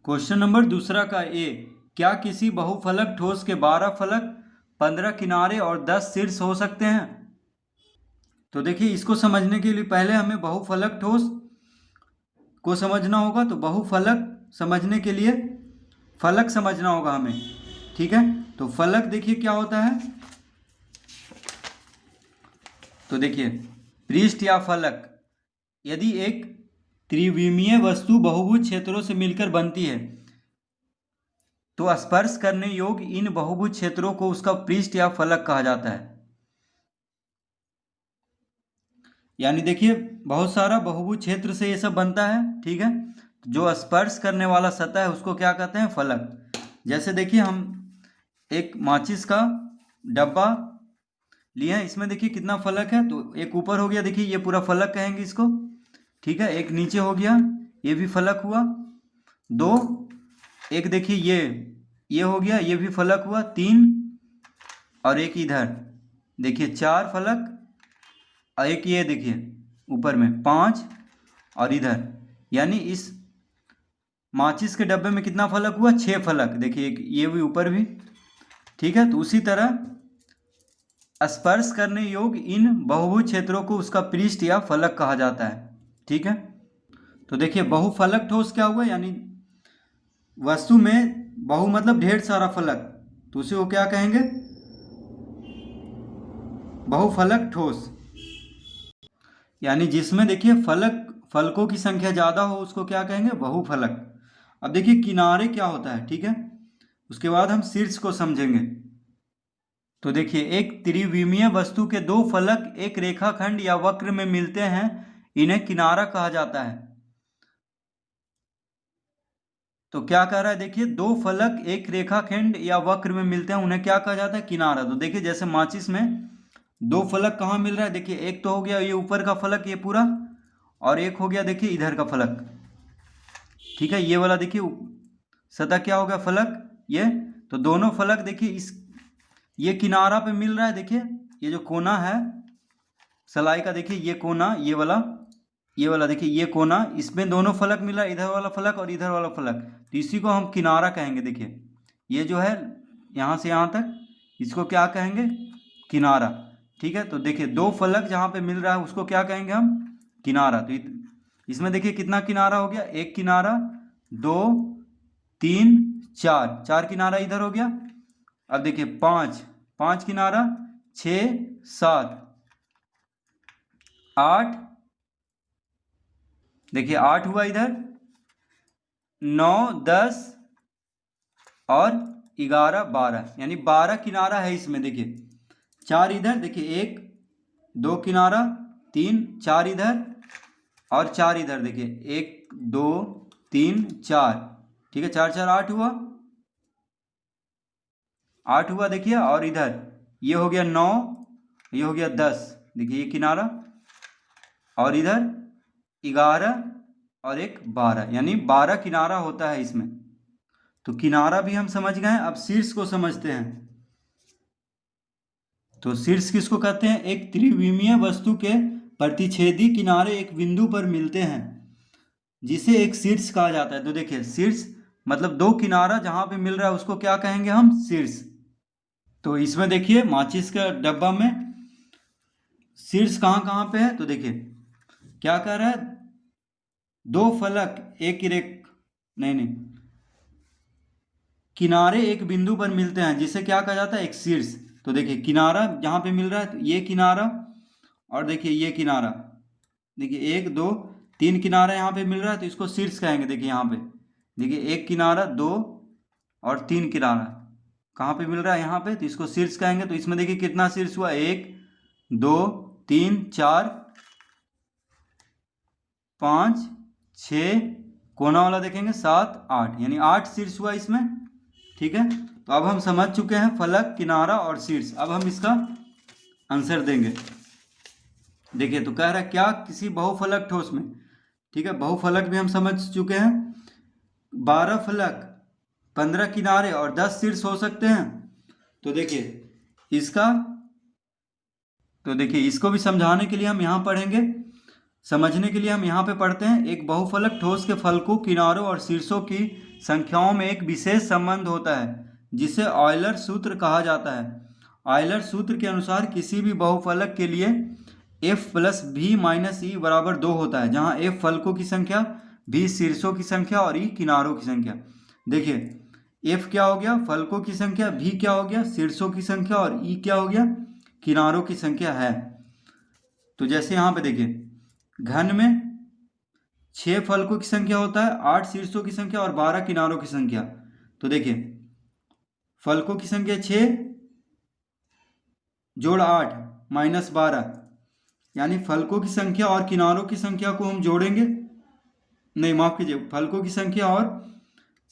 Question number दूसरा का ए, क्या किसी बहुफलक ठोस के 12 फलक, 15 किनारे और 10 शीर्ष हो सकते हैं? तो देखिए, इसको समझने के लिए पहले हमें बहुफलक ठोस को समझना होगा। तो बहुफलक समझने के लिए फलक समझना होगा हमें, ठीक है। तो फलक देखिए क्या होता है। तो देखिए, पृष्ठ या फलक यदि एक त्रिविमीय वस्तु बहुभुज क्षेत्रों से मिलकर बनती है तो स्पर्श करने योग्य इन बहुभुज क्षेत्रों को उसका पृष्ठ या फलक कहा जाता है। यानी देखिए, बहुत सारा बहुभुज क्षेत्र से ये सब बनता है, ठीक है। जो स्पर्श करने वाला सतह है उसको क्या कहते हैं? फलक। जैसे देखिए, हम एक माचिस का डब्बा लिए हैं, इसमें देखिए कितना फलक है। तो एक ऊपर हो गया, देखिए ये पूरा फलक कहेंगे इसको, ठीक है। एक नीचे हो गया, ये भी फलक हुआ। दो, एक देखिए ये हो गया, ये भी फलक हुआ। तीन, और एक इधर देखिए 4 फलक, और एक ये देखिए ऊपर में 5, और इधर यानी इस माचिस के डब्बे में कितना फलक हुआ? 6 फलक। देखिए एक ये भी ऊपर भी, ठीक है। तो उसी तरह स्पर्श करने योग्य इन बहुभुज क्षेत्रों को उसका पृष्ठ या फलक कहा जाता है, ठीक है। तो देखिए, बहुफलक ठोस क्या हुआ? यानी वस्तु में बहु मतलब ढेर सारा फलक, तो उसे वो क्या कहेंगे? बहुफलक ठोस। यानी जिसमें देखिए फलकों की संख्या ज़्यादा हो उसको क्या कहेंगे? बहुफलक। अब देखिए किनारे क्या होता है, ठीक है। उसके बाद हम शीर्ष को समझेंगे। तो देखिए, एक त्रिविमीय वस्तु के 2 फलक एक रेखाखंड या वक्र में मिलते हैं, इन्हें किनारा कहा जाता है। तो क्या कह रहा है? देखिए, 2 फलक एक रेखाखंड या वक्र में मिलते हैं, उन्हें क्या कहा जाता है? किनारा। तो देखिए, जैसे माचिस में 2 फलक कहाँ मिल रहा है? देखिए, एक तो हो गया ये ऊपर का फलक ये पूरा, और एक हो गया देखिए इधर का फलक, ठीक है। ये वाला देखिए सतह क्या हो गया? फलक ये। तो दोनों फलक देखिए इस ये किनारा पे मिल रहा है। देखिए ये जो कोना है सलाई का, देखिए ये कोना, ये वाला देखिए ये कोना, इसमें दोनों फलक मिला, इधर वाला फलक और इधर वाला फलक। तो इसी को हम किनारा कहेंगे। देखिए ये जो है यहाँ से यहाँ तक, इसको क्या कहेंगे? किनारा, ठीक है। तो देखिए 2 फलक जहाँ पे मिल रहा है उसको क्या कहेंगे हम? किनारा। तो इसमें देखिए कितना किनारा हो गया? एक किनारा, 2, 3, 4 किनारा इधर हो गया। अब देखिए 5 किनारा, 6, 7, 8, देखिए 8 हुआ इधर, 9, 10 और 11, 12, यानी 12 किनारा है इसमें। देखिए 4 इधर, देखिए 1, 2 किनारा, 3, 4 इधर और 4 इधर। देखिए 1, 2, 3, 4, ठीक है। 4, 4, 8 हुआ, 8 हुआ देखिए। और इधर ये हो गया 9, ये हो गया 10, देखिए ये किनारा, और इधर 11 और एक 12, यानी 12 किनारा होता है इसमें। तो किनारा भी हम समझ गए। अब शीर्ष को समझते हैं। तो शीर्ष किसको कहते हैं? एक त्रिविमीय वस्तु के प्रतिच्छेदी किनारे एक बिंदु पर मिलते हैं, जिसे एक शीर्ष कहा जाता है। तो देखिए शीर्ष मतलब 2 किनारा जहां पे मिल रहा है उसको क्या कहेंगे हम? शीर्ष। तो इसमें देखिए माचिस का डब्बा में शीर्ष कहाँ कहाँ पे है? तो देखिए क्या कह रहा है? 2 फलक एक नहीं, किनारे एक बिंदु पर मिलते हैं, जिसे क्या कहा जाता है? एक शीर्ष। तो देखिए किनारा जहां पे मिल रहा है, तो ये किनारा और देखिए ये किनारा, देखिए 1, 2, 3 किनारा यहाँ पे मिल रहा है, तो इसको शीर्ष कहेंगे। देखिए यहाँ पे देखिए 1 किनारा, 2 और 3 किनारा कहाँ पे मिल रहा है? यहाँ पे, तो इसको शीर्ष कहेंगे। तो इसमें देखिए कितना शीर्ष हुआ? 1, 2, 3, 4, 5, 6, कोना वाला देखेंगे 7, 8, यानी 8 शीर्ष हुआ इसमें, ठीक है। तो अब हम समझ चुके हैं फलक, किनारा और शीर्ष। अब हम इसका आंसर देंगे। देखिए तो कह रहा है क्या किसी बहुफलक ठोस में, ठीक है। बहुफलक भी हम समझ चुके हैं। 12 फलक, 15 किनारे और 10 शीर्ष हो सकते हैं। तो देखिए इसको भी समझाने के लिए हम यहाँ पढ़ेंगे समझने के लिए हम यहाँ पे पढ़ते हैं, एक बहुफलक ठोस के फलकों, किनारों और शीर्षों की संख्याओं में एक विशेष संबंध होता है जिसे ऑयलर सूत्र कहा जाता है। ऑयलर सूत्र के अनुसार किसी भी बहुफलक के लिए f प्लस भी माइनस ई बराबर 2 होता है, जहाँ f फलकों की संख्या, v शीर्षों की संख्या और e किनारों की संख्या। देखिए f क्या हो गया, फलकों की संख्या, v क्या हो गया, शीर्षों की संख्या और e क्या हो गया, किनारों की संख्या है। तो जैसे यहाँ पे देखिए घन में 6 फलकों की संख्या होता है, 8 शीर्षों की संख्या और 12 किनारों की संख्या। तो देखिए फलकों की संख्या 6 जोड़ 8 माइनस 12, यानी फलकों की संख्या और किनारों की संख्या को हम जोड़ेंगे, नहीं माफ कीजिए, फलकों की संख्या और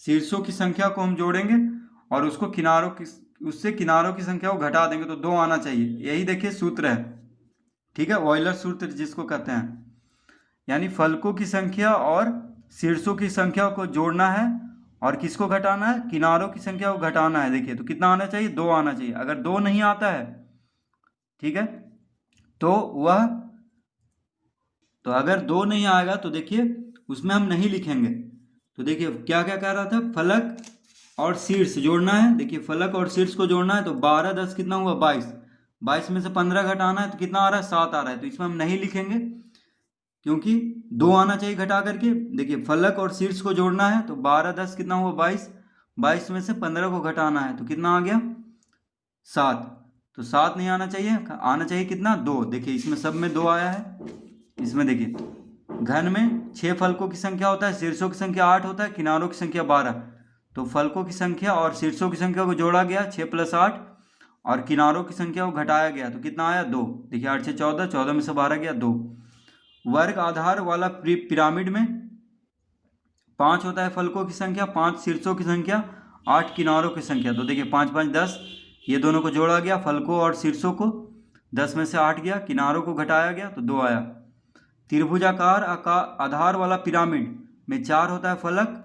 शीर्षों की संख्या को हम जोड़ेंगे और उसको उससे किनारों की संख्या को घटा देंगे तो 2 आना चाहिए। यही देखिए सूत्र है, ठीक है, ऑयलर सूत्र जिसको कहते हैं। यानी फलकों की संख्या और शीर्षों की संख्या को जोड़ना है और किसको घटाना है, किनारों की संख्या को घटाना है। देखिए तो कितना आना चाहिए, 2 आना चाहिए। अगर 2 नहीं आता है, ठीक है, तो अगर 2 नहीं आएगा तो देखिए उसमें हम नहीं लिखेंगे। तो देखिए क्या क्या कह रहा था, फलक और शीर्ष जोड़ना है। देखिए फलक और शीर्ष को जोड़ना है तो 12 10 कितना हुआ, 22। 22 में से 15 घटाना है तो कितना आ रहा है, 7 आ रहा है। तो इसमें हम नहीं लिखेंगे क्योंकि 2 आना चाहिए घटा करके। देखिए फलक और शीर्ष को जोड़ना है तो 12 10 कितना हुआ, 22। 22 में से 15 को घटाना है तो कितना आ गया, 7। तो 7 नहीं आना चाहिए, आना चाहिए कितना, 2। देखिए इसमें सब में 2 आया है। इसमें देखिए घन में 6 फलकों की संख्या होता है, शीर्षों की संख्या 8 होता है, किनारों की संख्या 12। तो फलकों की संख्या और शीर्षों की संख्या को जोड़ा गया 6 + 8 और किनारों की संख्या को घटाया गया तो कितना आया, 2। देखिए 8 6 14, 14 में से 12 गया 2। वर्ग आधार वाला पिरामिड में 5 होता है फलकों की संख्या, 5 शीर्षों की संख्या, 8 किनारों की संख्या। तो देखिए 5 5 10, ये दोनों को जोड़ा गया, फलकों और शीर्षों को, 10 में से 8 गया, किनारों को घटाया गया तो 2 आया। त्रिभुजाकार आधार वाला पिरामिड में 4 होता है फलक,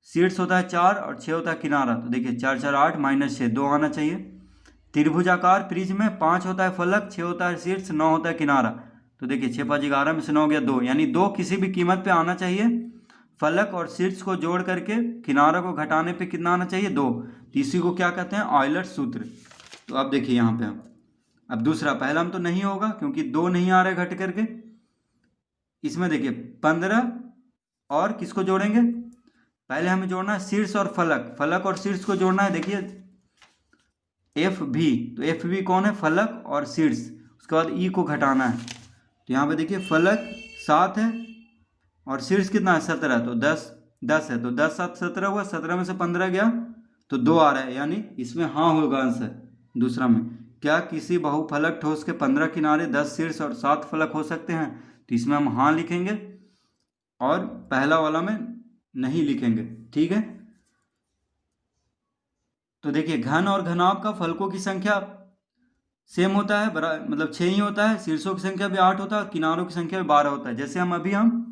शीर्ष होता है 4 और 6 होता है किनारा। तो देखिए 4 4 8 माइनस 6, 2 आना चाहिए। त्रिभुजाकार प्रिज्म में 5 होता है फलक, 6 होता है शीर्ष, 9 होता है किनारा। तो देखिए 6 5 11 में से 9 गया 2, यानी 2 किसी भी कीमत पे आना चाहिए। फलक और शीर्ष को जोड़ करके किनारा को घटाने पे कितना आना चाहिए, 2। तो इसी को क्या कहते हैं, ऑयलर सूत्र। तो अब देखिए यहाँ पे अब दूसरा, पहला हम तो नहीं होगा क्योंकि 2 नहीं आ रहे घट करके। इसमें देखिए 15 और किसको जोड़ेंगे, पहले हमें जोड़ना है शीर्ष और फलक, फलक और शीर्ष को जोड़ना है। देखिए एफ भी, तो एफ भी कौन है, फलक और शीर्ष, उसके बाद ई को घटाना है। तो यहाँ पे देखिए फलक 7 है और शीर्ष कितना है, 17, तो 10 है। तो 10 7 17 हुआ, 17 में से 15 गया तो 2 आ रहा है, यानी इसमें हाँ होगा आंसर दूसरा में। क्या किसी बहुफलक ठोस के 15 किनारे, 10 शीर्ष और 7 फलक हो सकते हैं, तो इसमें हम हाँ लिखेंगे और पहला वाला में नहीं लिखेंगे, ठीक है। तो देखिए घन और घनाभ का फलकों की संख्या सेम होता है, मतलब 6 ही होता है, शीर्षों की संख्या भी 8 होता है और किनारों की संख्या भी 12 होता है। जैसे हम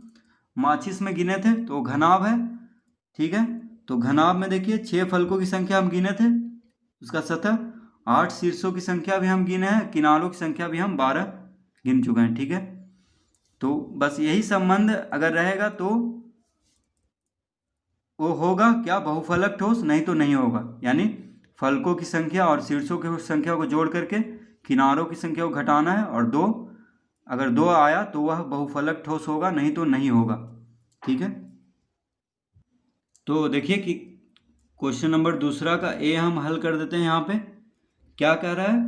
माचिस में गिने थे तो घनाभ है, ठीक है। तो घनाभ में देखिए 6 फलकों की संख्या हम गिने थे, उसका सतह, 8 शीर्षों की संख्या भी हम गिने हैं, किनारों की संख्या भी हम 12 गिन चुके हैं, ठीक है। तो बस यही संबंध अगर रहेगा तो वो होगा क्या, बहुफलक ठोस, नहीं तो नहीं होगा। यानी फलकों की संख्या और शीर्षों की संख्या को जोड़ करके किनारों की संख्या को घटाना है और 2, अगर 2 आया तो वह बहुफलक ठोस होगा, नहीं तो नहीं होगा, ठीक है। तो देखिए कि क्वेश्चन नंबर दूसरा का ए हम हल कर देते हैं। यहाँ पे क्या कह रहा है,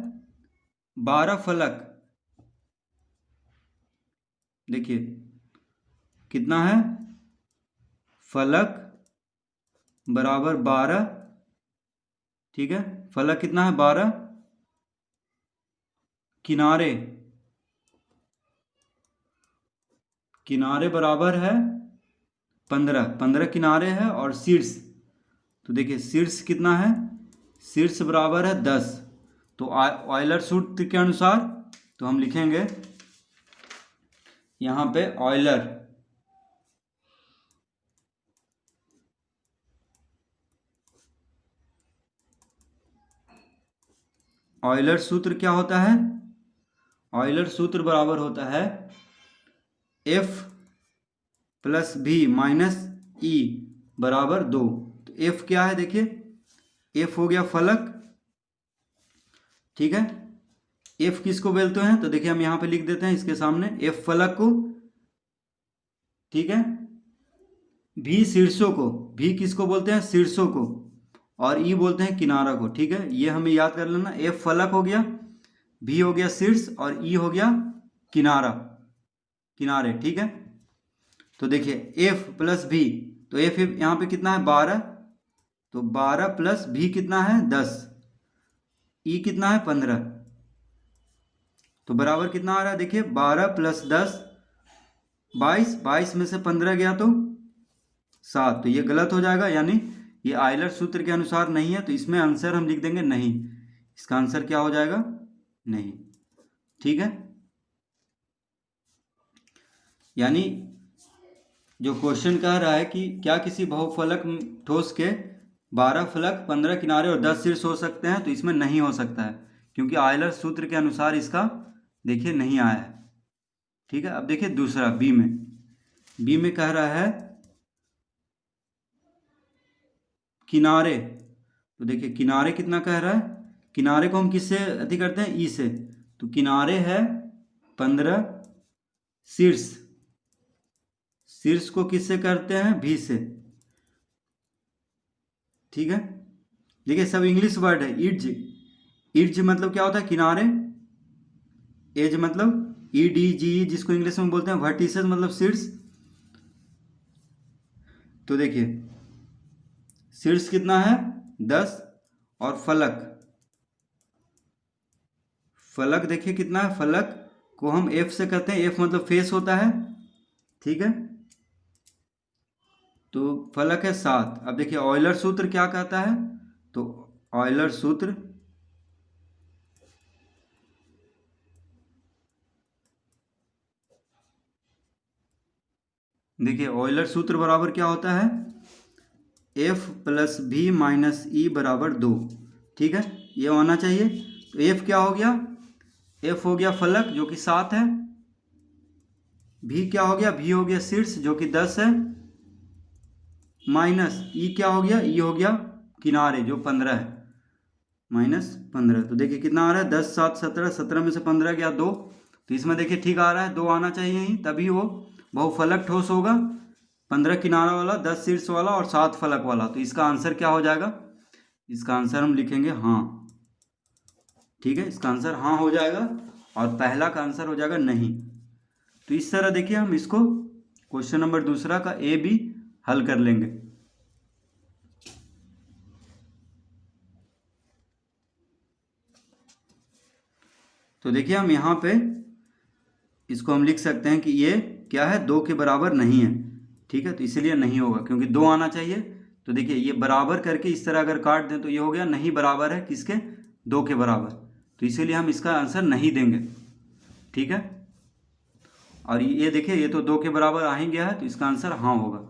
12 फलक, देखिए कितना है, फलक बराबर 12, ठीक है, फलक कितना है 12, किनारे बराबर है 15, 15 किनारे है और शीर्ष, तो देखिए शीर्ष कितना है, शीर्ष बराबर है 10। तो ऑयलर सूत्र के अनुसार तो हम लिखेंगे यहाँ पे ऑयलर सूत्र क्या होता है, ऑयलर सूत्र बराबर होता है एफ प्लस भी माइनस ई बराबर 2। तो एफ क्या है देखिए, एफ हो गया फलक, ठीक है। एफ किसको बोलते हैं, तो देखिए हम यहाँ पे लिख देते हैं इसके सामने एफ फलक को, ठीक है। भी शीर्षों को, भी किसको बोलते हैं, शीर्षों को, और ई बोलते हैं किनारा को, ठीक है। ये हमें याद कर लेना, एफ फलक हो गया, भी हो गया शीर्ष, और ई हो गया किनारा, किनारे, ठीक है। तो देखिए एफ प्लस भी, तो एफ यहाँ पे कितना है 12, तो 12 प्लस भी कितना है 10, ई कितना है 15, तो बराबर कितना आ रहा है देखिए 12 प्लस 10 22, 22 में से 15 गया तो 7, तो ये गलत हो जाएगा, यानी ये आयलर सूत्र के अनुसार नहीं है, तो इसमें आंसर हम लिख देंगे नहीं, इसका आंसर क्या हो जाएगा नहीं, ठीक है। यानी जो क्वेश्चन कह रहा है कि क्या किसी बहुफलक ठोस के 12 फलक 15 किनारे और 10 शीर्ष हो सकते हैं, तो इसमें नहीं हो सकता है, क्योंकि आयलर सूत्र के अनुसार इसका देखिए नहीं आया है, ठीक है। अब देखिए दूसरा बी में, बी में कह रहा है किनारे, तो देखिए किनारे कितना कह रहा है, किनारे को हम किससे अति करते हैं, ई से, तो किनारे है 15, शीर्ष, शीर्ष को किससे करते हैं, भी से, ठीक है। देखिए सब इंग्लिश वर्ड है, इड्ज, इड्ज मतलब क्या होता है किनारे, एज मतलब ई डी जी, जिसको इंग्लिश में बोलते हैं वर्टिसेस मतलब शीर्ष। तो देखिए शीर्ष कितना है 10, और फलक, फलक देखिए कितना है, फलक को हम एफ से कहते हैं, एफ मतलब फेस होता है, ठीक है। तो फलक है 7। अब देखिए ऑयलर सूत्र क्या कहता है, तो ऑयलर सूत्र देखिए ऑयलर सूत्र बराबर क्या होता है, एफ प्लस भी माइनस ई बराबर 2, ठीक है, ये होना चाहिए। तो एफ क्या हो गया, एफ हो गया फलक जो कि 7 है, भी क्या हो गया, भी हो गया शीर्ष जो कि 10 है, माइनस ई क्या हो गया, ई हो गया किनारे जो 15 है, -15। तो देखिए कितना आ रहा है 10 7 17, 17 में से 15 गया 2, तो इसमें देखिए ठीक आ रहा है, 2 आना चाहिए ही, तभी वो बहुफलक ठोस होगा, 15 किनारा वाला, 10 शीर्ष वाला और 7 फलक वाला। तो इसका आंसर क्या हो जाएगा, इसका आंसर हम लिखेंगे हाँ, ठीक है, इसका आंसर हाँ हो जाएगा, और पहला का आंसर हो जाएगा नहीं। तो इस तरह देखिए हम इसको क्वेश्चन नंबर दूसरा का ए बी हल कर लेंगे। तो देखिए हम यहाँ पे इसको हम लिख सकते हैं कि ये क्या है 2 के बराबर नहीं है, ठीक है, तो इसलिए नहीं होगा क्योंकि 2 आना चाहिए। तो देखिए ये बराबर करके इस तरह अगर काट दें तो ये हो गया नहीं बराबर है किसके, 2 के बराबर, तो इसीलिए हम इसका आंसर नहीं देंगे, ठीक है। और ये देखिए ये तो 2 के बराबर आ ही गया है, तो इसका आंसर हाँ होगा।